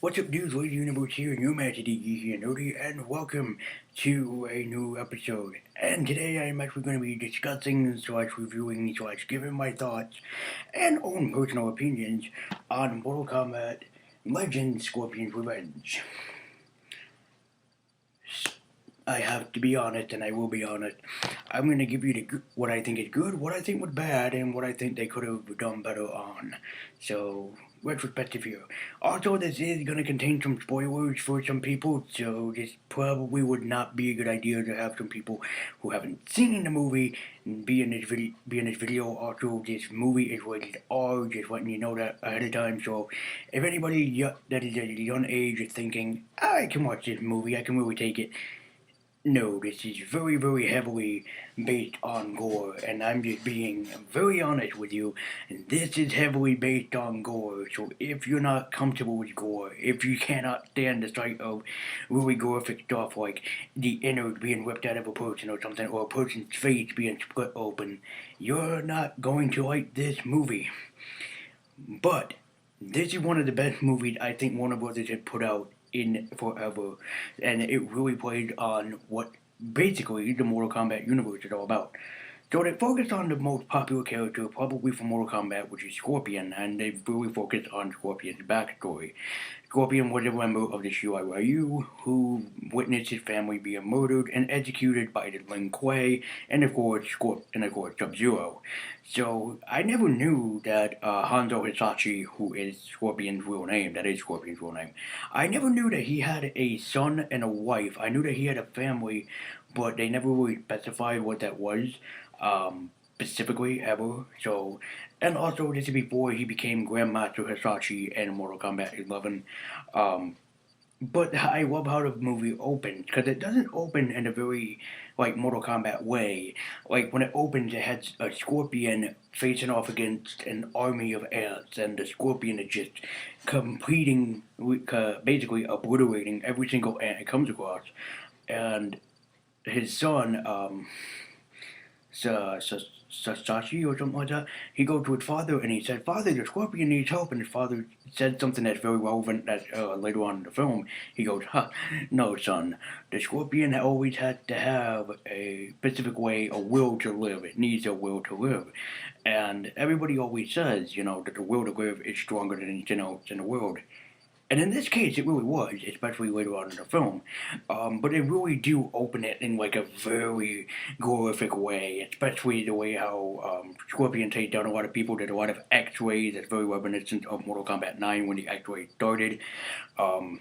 What's up, dudes? Lady Universe here, New Majesty, Geeky and Nerdy, and welcome to a new episode. And today I am actually going to be discussing, reviewing, giving my thoughts and own personal opinions on Mortal Kombat Legends Scorpion's Revenge. I have to be honest, and I will be honest. I'm going to give you what I think is good, what I think was bad, and what I think they could have done better on. So, retrospective here. Also, this is going to contain some spoilers for some people, so this probably would not be a good idea to have some people who haven't seen the movie be in this video. Also, this movie is rated R, just letting you know that ahead of time. So, if anybody that is at a young age is thinking, I can watch this movie, I can really take it. No, this is very, very heavily based on gore, and I'm just being very honest with you. This is heavily based on gore, so if you're not comfortable with gore, if you cannot stand the sight of really graphic stuff like the innards being ripped out of a person or something, or a person's face being split open, you're not going to like this movie. But this is one of the best movies I think Warner Brothers had put out in forever, and it really played on what basically the Mortal Kombat universe is all about. So they focused on the most popular character probably from Mortal Kombat, which is Scorpion, and they really focused on Scorpion's backstory. Scorpion was a member of the Shirai Ryu who witnessed his family being murdered and executed by the Lin Kuei and of course Sub-Zero. So I never knew that Hanzo Hisashi, who is Scorpion's real name, that is Scorpion's real name, I never knew that he had a son and a wife. I knew that he had a family, but they never really specified what that was specifically ever. So, and also this is before he became Grandmaster Hisashi in Mortal Kombat 11. Um, but I love how the movie opens because it doesn't open in a very like Mortal Kombat way. Like when it opens, it has a scorpion facing off against an army of ants, and the scorpion is just completing, basically obliterating every single ant it comes across. And his son, Sasashi or something like that. He goes to his father and he said, "Father, the scorpion needs help." And his father said something that's very relevant that later on in the film. He goes, "Huh, no, son. The scorpion always has to have a specific way, a will to live. It needs a will to live." And everybody always says, that the will to live is stronger than anything else in the world. And in this case, it really was, especially later on in the film. But they really do open it in like a very glorific way, especially the way how Scorpion takes down a lot of people. There's a lot of X-rays that's very reminiscent of Mortal Kombat 9 when the X-rays started. Um,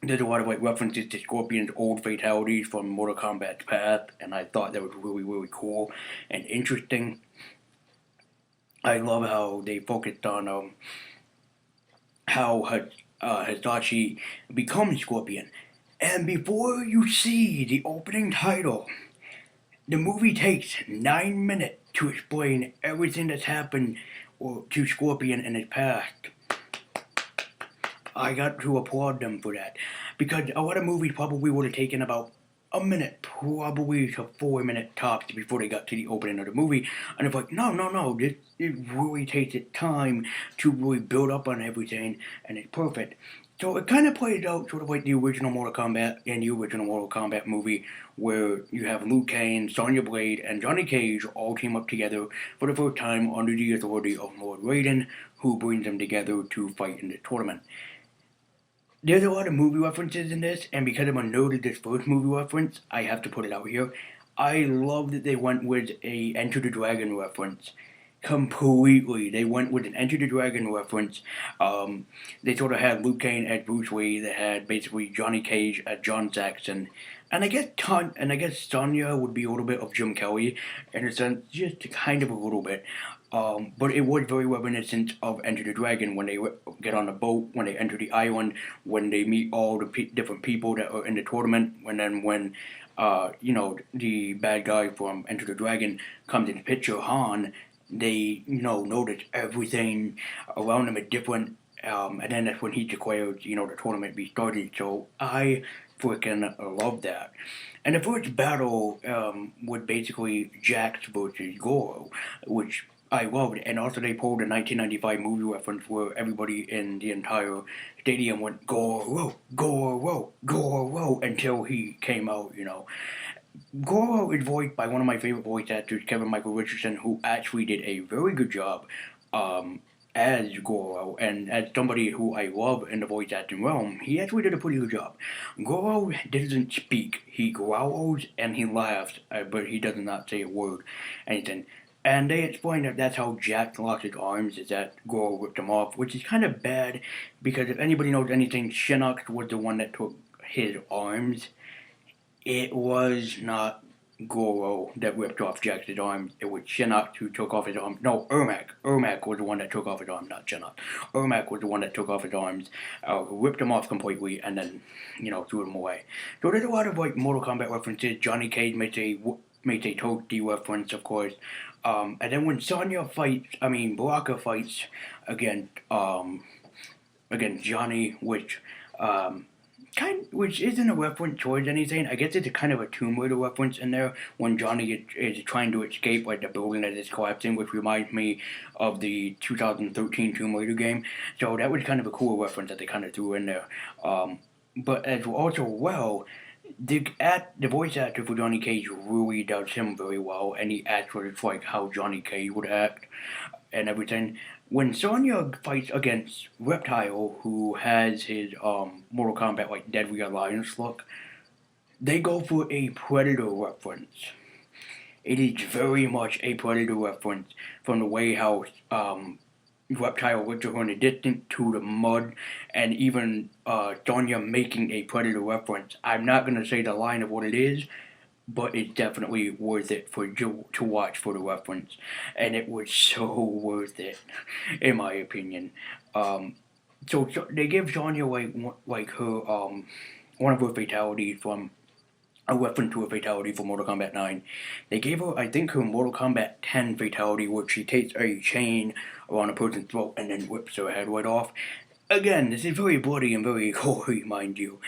there's a lot of like references to Scorpion's old fatalities from Mortal Kombat's past, and I thought that was really, really cool and interesting. I love how they focused on how Hisashi becomes Scorpion. And before you see the opening title, the movie takes 9 minutes to explain everything that's happened to Scorpion in his past. I got to applaud them for that. Because a lot of movies probably would have taken about a minute, probably to 4 minute tops before they got to the opening of the movie. And it's like, no, it really takes its time to really build up on everything, and it's perfect. So it kind of plays out sort of like the original Mortal Kombat and the original Mortal Kombat movie, where you have Liu Kang, Sonya Blade, and Johnny Cage all team up together for the first time under the authority of Lord Raiden, who brings them together to fight in the tournament. There's a lot of movie references in this, and because I'm a nerd of this first movie reference, I have to put it out here. I love that they went with a Enter the Dragon reference. Completely. They went with an Enter the Dragon reference. They sort of had Liu Kang as Bruce Lee. They had basically Johnny Cage as John Saxon. And I guess Sonya would be a little bit of Jim Kelly in a sense, just kind of a little bit. But it was very reminiscent of Enter the Dragon when they get on the boat, when they enter the island, when they meet all the different people that are in the tournament, and then when, the bad guy from Enter the Dragon comes in the picture, Han, they, notice everything around them is different. And then that's when he declares, the tournament be started. So I freaking love that. And the first battle was basically Jax versus Goro, which I loved, and also they pulled a 1995 movie reference where everybody in the entire stadium went Goro, Goro, Goro until he came out. Goro is voiced by one of my favorite voice actors, Kevin Michael Richardson, who actually did a very good job um, as Goro, and as somebody who I love in the voice acting realm, he actually did a pretty good job. Goro doesn't speak; he growls and he laughs, but he does not say a word, anything. And they explain that that's how Jack lost his arms, is that Goro ripped them off, which is kind of bad because if anybody knows anything, Shinnok was the one that took his arms. It was not Goro that ripped off Jax's arm. It was Shinnok who took off his arm. No, Ermac. Ermac was the one that took off his arm, not Shinnok. Ermac was the one that took off his arms, ripped them off completely, and then, threw them away. So there's a lot of like Mortal Kombat references. Johnny Cage makes a Toadie reference, of course. And then when Baraka fights against against Johnny, which isn't a reference towards anything. I guess it's a kind of a Tomb Raider reference in there when Johnny is trying to escape like the building that is collapsing, which reminds me of the 2013 Tomb Raider game. So that was kind of a cool reference that they kind of threw in there. But as also well, the voice actor for Johnny Cage really does him very well, and he acts like how Johnny Cage would act and everything. When Sonya fights against Reptile, who has his Mortal Kombat like Deadly Alliance look, they go for a Predator reference. It is very much a Predator reference from the way how Reptile looks at her in the distance to the mud, and even Sonya making a Predator reference. I'm not gonna say the line of what it is, but it's definitely worth it to watch for the reference, and it was so worth it, in my opinion. So they give Sonya like her one of her fatalities from a reference to a fatality for Mortal Kombat 9. They gave her, I think, her Mortal Kombat 10 fatality, where she takes a chain around a person's throat and then whips her head right off. Again, this is very bloody and very gory, mind you.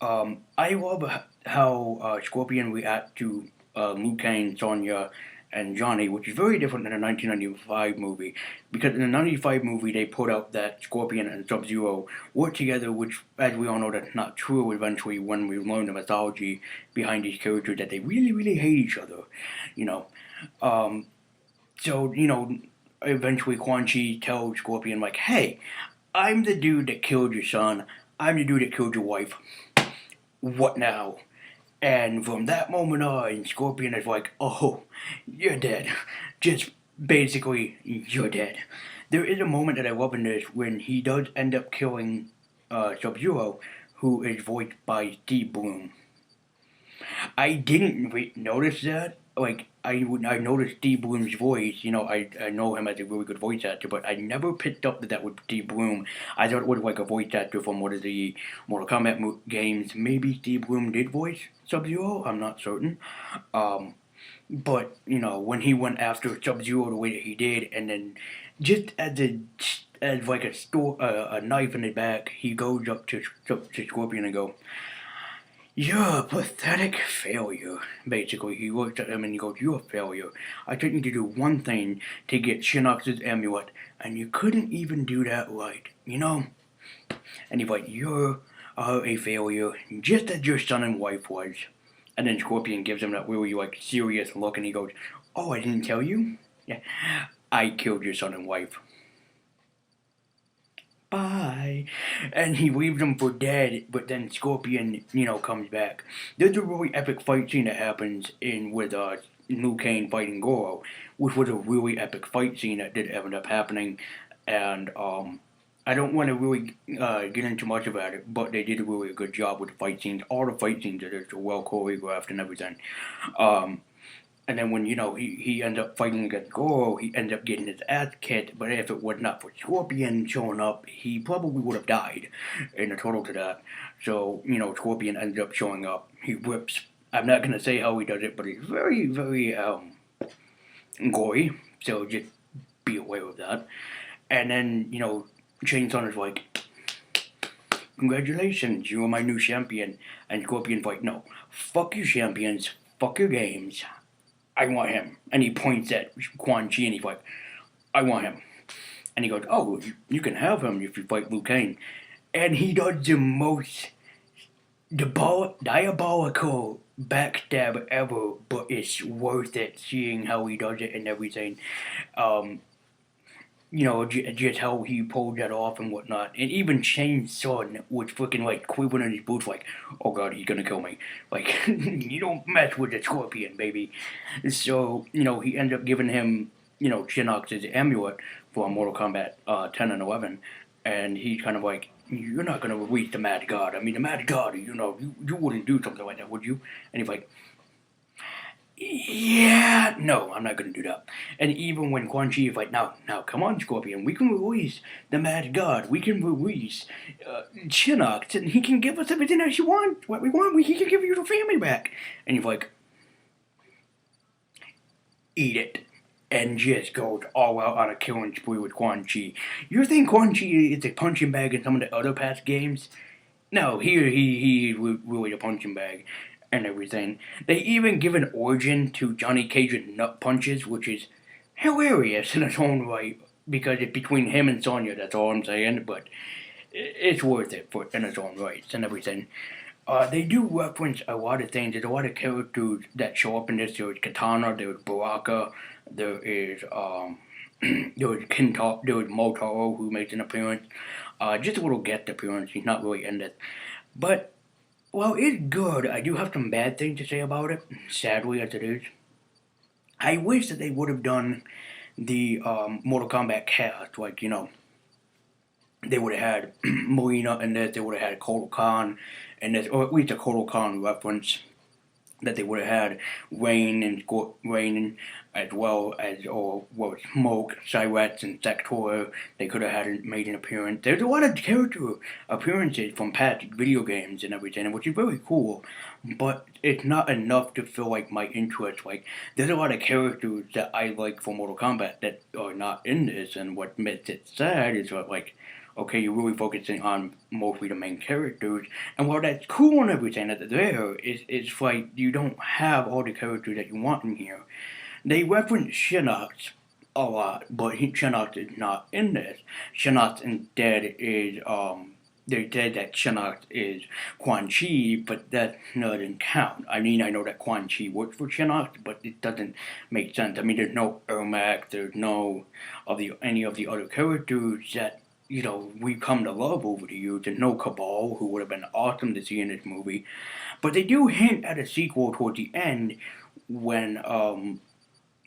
I love how Scorpion reacts to Liu Kang, Sonya, and Johnny, which is very different than the 1995 movie. Because in the 1995 movie, they put out that Scorpion and Sub-Zero work together, which, as we all know, that's not true eventually when we learn the mythology behind these characters, that they really, really hate each other, you know. Um, so, eventually Quan Chi tells Scorpion, like, hey, I'm the dude that killed your son. I'm the dude that killed your wife. What now? And from that moment on, Scorpion is like, oh, you're dead. Just basically, you're dead. There is a moment that I love in this when he does end up killing Sub-Zero, who is voiced by Steve Bloom. I didn't notice that. Like, I noticed Steve Bloom's voice. I know him as a really good voice actor, but I never picked up that was Steve Bloom. I thought it was like a voice actor from one of the Mortal Kombat games. Maybe Steve Bloom did voice Sub-Zero. I'm not certain. But when he went after Sub-Zero the way that he did, and then just as like a knife in the back, he goes up to Scorpion and go, you're a pathetic failure. Basically, he looks at him and he goes, you're a failure. I told you to do one thing to get Shinnok's amulet, and you couldn't even do that right. And he's like, you're a failure, just as your son and wife was. And then Scorpion gives him that really, serious look, and he goes, oh, I didn't tell you? Yeah, I killed your son and wife. Bye. And he leaves him for dead, but then Scorpion, comes back. There's a really epic fight scene that happens with Liu Kang fighting Goro, which was a really epic fight scene that did end up happening. And I don't want to really get into much about it, but they did a really good job with the fight scenes. All the fight scenes are well choreographed and everything. And then when, he ends up fighting against Goro, he ends up getting his ass kicked. But if it was not for Scorpion showing up, he probably would have died in the total to that. So, Scorpion ends up showing up. He whips. I'm not going to say how he does it, but he's very, very gory. So just be aware of that. And then, Shane Saunders is like, congratulations, you are my new champion. And Scorpion's like, no, fuck you champions, fuck your games. I want him. And he points at Quan Chi and he's like, I want him. And he goes, oh, you can have him if you fight Liu Kang. And he does the most diabolical backstab ever, but it's worth it seeing how he does it and everything. Um, just how he pulled that off and whatnot. And even Shane's son was freaking like quivering in his boots, like, oh god, he's gonna kill me. Like, you don't mess with the scorpion, baby. So, he ended up giving him, Shinnok's amulet for Mortal Kombat 10 and 11. And he's kind of like, you're not gonna release the Mad God. I mean, the Mad God, you wouldn't do something like that, would you? And he's like, yeah, no, I'm not gonna do that. And even when Quan Chi is like, now, come on, Scorpion, we can release the Mad God, we can release Shinnok, and he can give us everything that you want, what we want, he can give you the family back. And he's like, eat it. And just goes all out on a killing spree with Quan Chi. You think Quan Chi is a punching bag in some of the other past games? No, here he really a punching bag and everything. They even give an origin to Johnny Cage's nut punches, which is hilarious in its own right because it's between him and Sonya. That's all I'm saying, but it's worth it for in its own rights and everything. They do reference a lot of things. There's a lot of characters that show up in this. There's Katana, there's Baraka, there is there was there was Motaro who makes an appearance. Just a little guest appearance. He's not really in it, but well, it's good. I do have some bad things to say about it. Sadly, as it is, I wish that they would have done the Mortal Kombat cast. Like they would have had Marina in this. They would have had Kotal Khan in this, or at least a Kotal Khan reference that they would have had Rain as well as Smoke, Cyrets, and Sector. They could have had made an appearance. There's a lot of character appearances from past video games and everything, which is very cool. But it's not enough to feel like my interest. Like there's a lot of characters that I like for Mortal Kombat that are not in this, and what makes it sad is that okay, you're really focusing on mostly the main characters, and while that's cool and everything that's there, it's like you don't have all the characters that you want in here. They reference Shinnok a lot, but Shinnok is not in this. Shinnok instead is they said that Shinnok is Quan Chi, but that doesn't count. I mean, I know that Quan Chi works for Shinnok, but it doesn't make sense. I mean, there's no Ermac, there's no any of the other characters that we've come to love over the years. There's no Cabal, who would have been awesome to see in this movie. But they do hint at a sequel towards the end when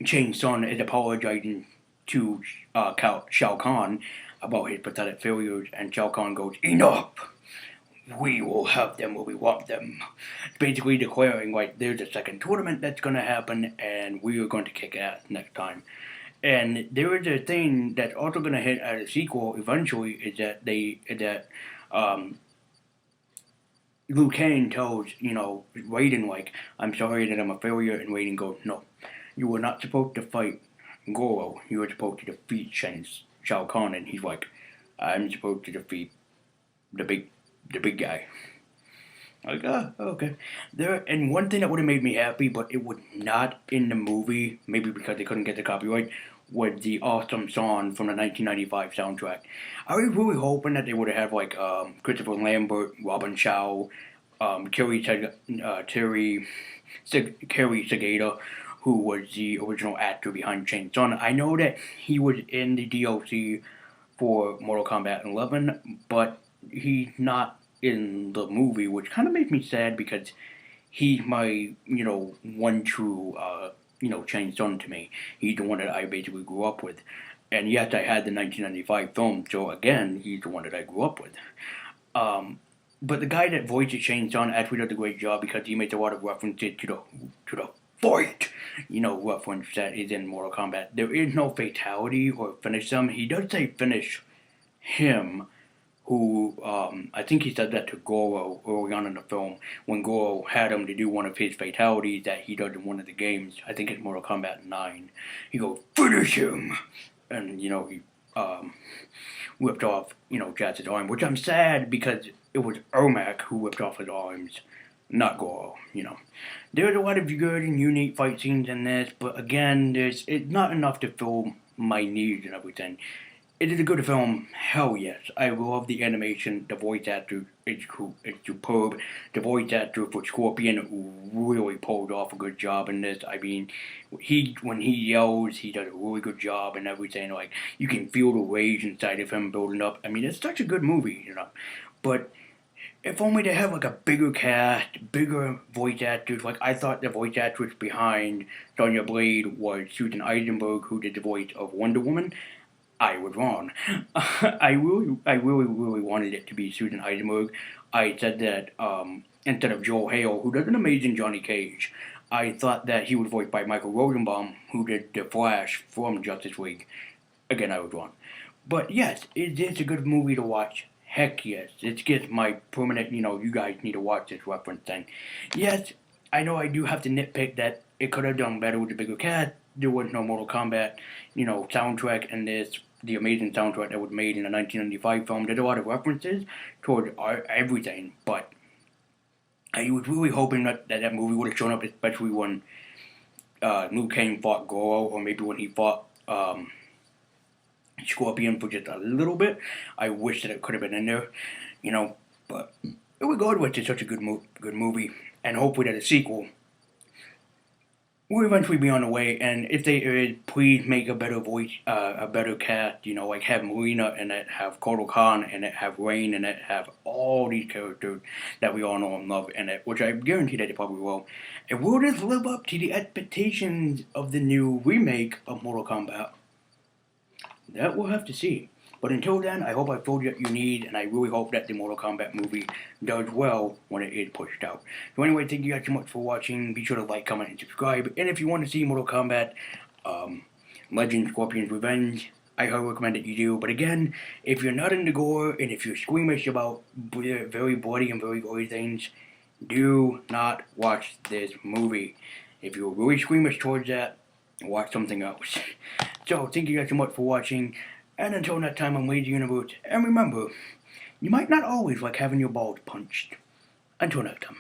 Shang Tsung is apologizing to Shao Kahn about his pathetic failures, and Shao Kahn goes, enough! We will have them where we want them. Basically declaring, like, there's a second tournament that's going to happen, and we are going to kick ass next time. And there is a thing that's also going to hit at a sequel eventually is that Liu Kang tells, Raiden, like, I'm sorry that I'm a failure, and Raiden goes, no, you were not supposed to fight Goro, you were supposed to defeat Shao Kahn, and he's like, I'm supposed to defeat the big guy. Like, okay. And one thing that would have made me happy, but it was not in the movie, maybe because they couldn't get the copyright, was the awesome song from the 1995 soundtrack. I was really hoping that they would have had, like, Christopher Lambert, Robin Shaw, Kerry Segata, who was the original actor behind Shang Tsung. I know that he was in the DLC for Mortal Kombat 11, but he's not in the movie, which kind of makes me sad because he's my, one true, Shang Tsung to me. He's the one that I basically grew up with. And yes, I had the 1995 film, so again, he's the one that I grew up with. But the guy that voices Shang Tsung actually does a great job because he makes a lot of references to the fight, reference that is in Mortal Kombat. There is no fatality or finish him. He does say finish him, who, I think he said that to Goro early on in the film, when Goro had him to do one of his fatalities that he does in one of the games. I think it's Mortal Kombat 9. He goes, finish him! And, he whipped off, Jazz's arm, which I'm sad because it was Ermac who whipped off his arms, not Goro, There's a lot of good and unique fight scenes in this, but again, it's not enough to feel my needs and everything. It is a good film, hell yes. I love the animation, the voice actor is cool, it's superb. The voice actor for Scorpion really pulled off a good job in this. I mean, when he yells, he does a really good job and everything. Like you can feel the rage inside of him building up. I mean, it's such a good movie, you know. But if only they had like a bigger cast, bigger voice actors. Like I thought the voice actress behind Sonya Blade was Susan Eisenberg, who did the voice of Wonder Woman. I was wrong. I really wanted it to be Susan Eisenberg. I said that instead of Joel Hale, who does an amazing Johnny Cage, I thought that he was voiced by Michael Rosenbaum, who did the Flash from Justice League. Again, I was wrong. But yes, it's a good movie to watch. Heck yes, it's just my permanent. You guys need to watch this reference thing. Yes, I know I do have to nitpick that it could have done better with the bigger cast. There was no Mortal Kombat, soundtrack, and this the amazing soundtrack that was made in the 1995 film. There's a lot of references toward everything, but I was really hoping that movie would have shown up, especially when Liu Kang fought Goro, or maybe when he fought Scorpion for just a little bit. I wish that it could have been in there, but regardless, it's such a good movie, and hopefully that a sequel will eventually be on the way. And if they please make a better voice, a better cast. Like have Marina in it, have Kotal Khan in it, have Rain in it, have all these characters that we all know and love in it, which I guarantee that they probably will. And will this live up to the expectations of the new remake of Mortal Kombat? That we'll have to see. But until then, I hope I've told you what you need, and I really hope that the Mortal Kombat movie does well when it is pushed out. So anyway, thank you guys so much for watching. Be sure to like, comment, and subscribe. And if you want to see Mortal Kombat Legend Scorpion's Revenge, I highly recommend that you do. But again, if you're not into gore, and if you're squeamish about very bloody and very gory things, do not watch this movie. If you're really squeamish towards that, watch something else. So, thank you guys so much for watching, and until next time, I'm Wade Universe, and remember, you might not always like having your balls punched. Until next time.